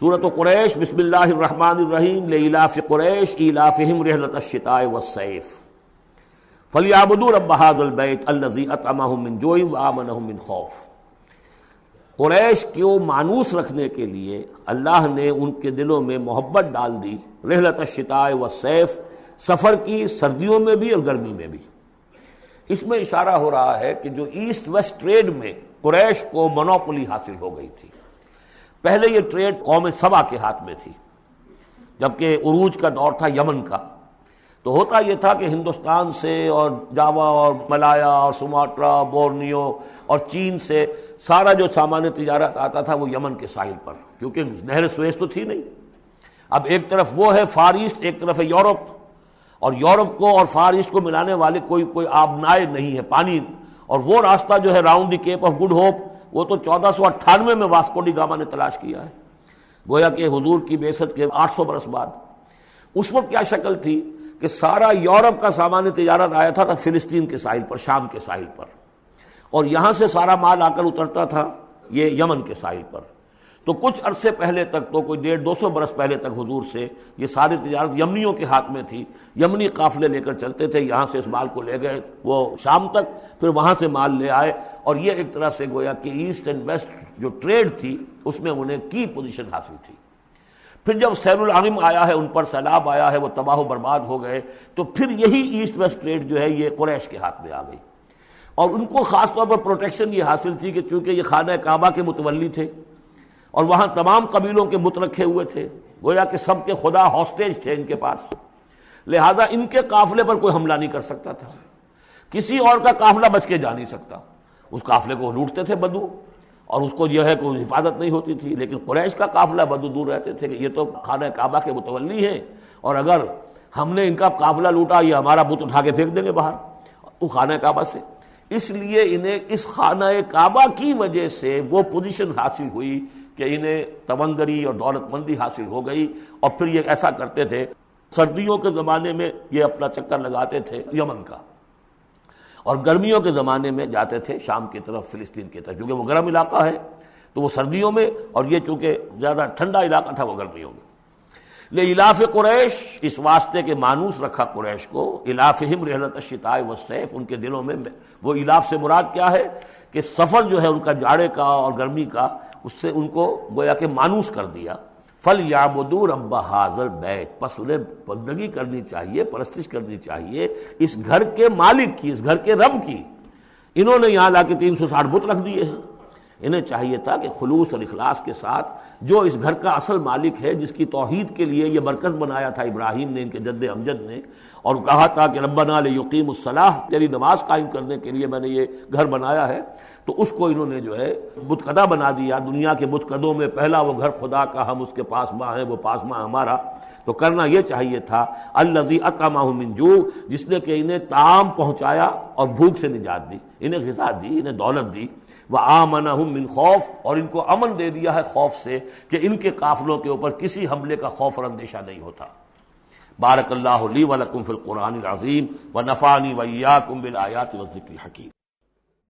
سورۃ قریش بسم اللہ الرحمن الرحیم لإلاف قریش ایلافہم رحلۃ الشتاء والصیف فلیعبدوا رب ھذا البیت الذی اطعمہم من جوع وآمنہم من خوف۔ قریش کو مانوس رکھنے کے لیے اللہ نے ان کے دلوں میں محبت ڈال دی، رحلۃ الشتاء والصیف، سفر کی سردیوں میں بھی اور گرمی میں بھی۔ اس میں اشارہ ہو رہا ہے کہ جو ایسٹ ویسٹ ٹریڈ میں قریش کو مونوپولی حاصل ہو گئی تھی۔ پہلے یہ ٹریڈ قوم سبا کے ہاتھ میں تھی، جبکہ عروج کا دور تھا یمن کا۔ تو ہوتا یہ تھا کہ ہندوستان سے اور جاوا اور ملایا اور سماٹرا، بورنیو اور چین سے سارا جو سامان تجارت آتا تھا وہ یمن کے ساحل پر، کیونکہ نہر سویس تو تھی نہیں۔ اب ایک طرف وہ ہے فار ایسٹ، ایک طرف ہے یورپ، اور یورپ کو اور فار ایسٹ کو ملانے والے کوئی آبنائے نہیں ہے، پانی۔ اور وہ راستہ جو ہے round the Cape of Good Hope, وہ تو 1498 میں واسکو ڈی گاما نے تلاش کیا ہے، گویا کہ حضور کی بعثت کے 800 برس بعد۔ اس وقت کیا شکل تھی کہ سارا یورپ کا سامان تجارت آیا تھا فلسطین کے ساحل پر، شام کے ساحل پر، اور یہاں سے سارا مال آ کر اترتا تھا یہ یمن کے ساحل پر۔ تو کچھ عرصے پہلے تک، تو کوئی 150-200 برس پہلے تک حضور سے یہ ساری تجارت یمنیوں کے ہاتھ میں تھی۔ یمنی قافلے لے کر چلتے تھے، یہاں سے اس مال کو لے گئے وہ شام تک، پھر وہاں سے مال لے آئے، اور یہ ایک طرح سے گویا کہ ایسٹ اینڈ ویسٹ جو ٹریڈ تھی اس میں انہیں کی پوزیشن حاصل تھی۔ پھر جب سیل العرم آیا ہے، ان پر سیلاب آیا ہے، وہ تباہ و برباد ہو گئے، تو پھر یہی ایسٹ ویسٹ ٹریڈ جو ہے یہ قریش کے ہاتھ میں آ گئی، اور ان کو خاص طور پر پروٹیکشن یہ حاصل تھی کہ چونکہ یہ خانہ کعبہ کے متولی تھے اور وہاں تمام قبیلوں کے بت رکھے ہوئے تھے، گویا کہ سب کے خدا ہاسٹیج تھے ان کے پاس، لہذا ان کے قافلے پر کوئی حملہ نہیں کر سکتا تھا، کسی اور کا قافلہ بچ کے جا نہیں سکتا۔ اس قافلے کو لوٹتے تھے بدو، اور اس کو جو ہے کوئی حفاظت نہیں ہوتی تھی، لیکن قریش کا قافلہ بدو دور رہتے تھے کہ یہ تو خانہ کعبہ کے متولی ہیں، اور اگر ہم نے ان کا قافلہ لوٹا یہ ہمارا بت اٹھا کے پھینک دیں گے باہر وہ خانہ کعبہ سے۔ اس لیے انہیں اس خانہ کعبہ کی وجہ سے وہ پوزیشن حاصل ہوئی کہ انہیں تونگری اور دولت مندی حاصل ہو گئی، اور پھر یہ ایسا کرتے تھے، سردیوں کے زمانے میں یہ اپنا چکر لگاتے تھے یمن کا، اور گرمیوں کے زمانے میں جاتے تھے شام کی طرف، فلسطین کی طرف، کیونکہ وہ گرم علاقہ ہے تو وہ سردیوں میں، اور یہ چونکہ زیادہ ٹھنڈا علاقہ تھا وہ گرمیوں میں۔ لإلاف قریش، اس واسطے کے مانوس رکھا قریش کو، الافہم رحلۃ الشتاء والصیف، ان کے دلوں میں وہ الاف سے مراد کیا ہے کہ سفر جو ہے ان کا جاڑے کا اور گرمی کا، اس سے ان کو گویا کہ مانوس کر دیا۔ فَلْيَعْبُدُوا رَبَّ هَٰذَا الْبَيْتِ، پس انہیں بندگی کرنی چاہیے، پرستش کرنی چاہیے اس گھر کے مالک کی، اس گھر کے رب کی۔ انہوں نے یہاں لا کے 360 بت رکھ دیے ہیں، انہیں چاہیے تھا کہ خلوص اور اخلاص کے ساتھ جو اس گھر کا اصل مالک ہے، جس کی توحید کے لیے یہ مرکز بنایا تھا ابراہیم نے، ان کے جد امجد نے، اور کہا تھا کہ ربنا لیقیموا الصلاۃ، تیری نماز قائم کرنے کے لیے میں نے یہ گھر بنایا ہے، تو اس کو انہوں نے جو ہے بت قدا بنا دیا۔ دنیا کے بت قدوں میں پہلا وہ گھر خدا کا، ہم اس کے پاس ماں ہیں، وہ پاس ماں ہمارا۔ تو کرنا یہ چاہیے تھا الذی اطعمہم من جوع، جس نے کہ انہیں طعام پہنچایا اور بھوک سے نجات دی، انہیں غذا دی، انہیں دولت دی، وآمنہم من خوف، اور ان کو امن دے دیا ہے خوف سے کہ ان کے قافلوں کے اوپر کسی حملے کا خوف اور اندیشہ نہیں ہوتا۔ بارک اللہ لی ولکم فی القرآن العظیم ونفعنی وإیاکم بالآیات والذکر الحکیم۔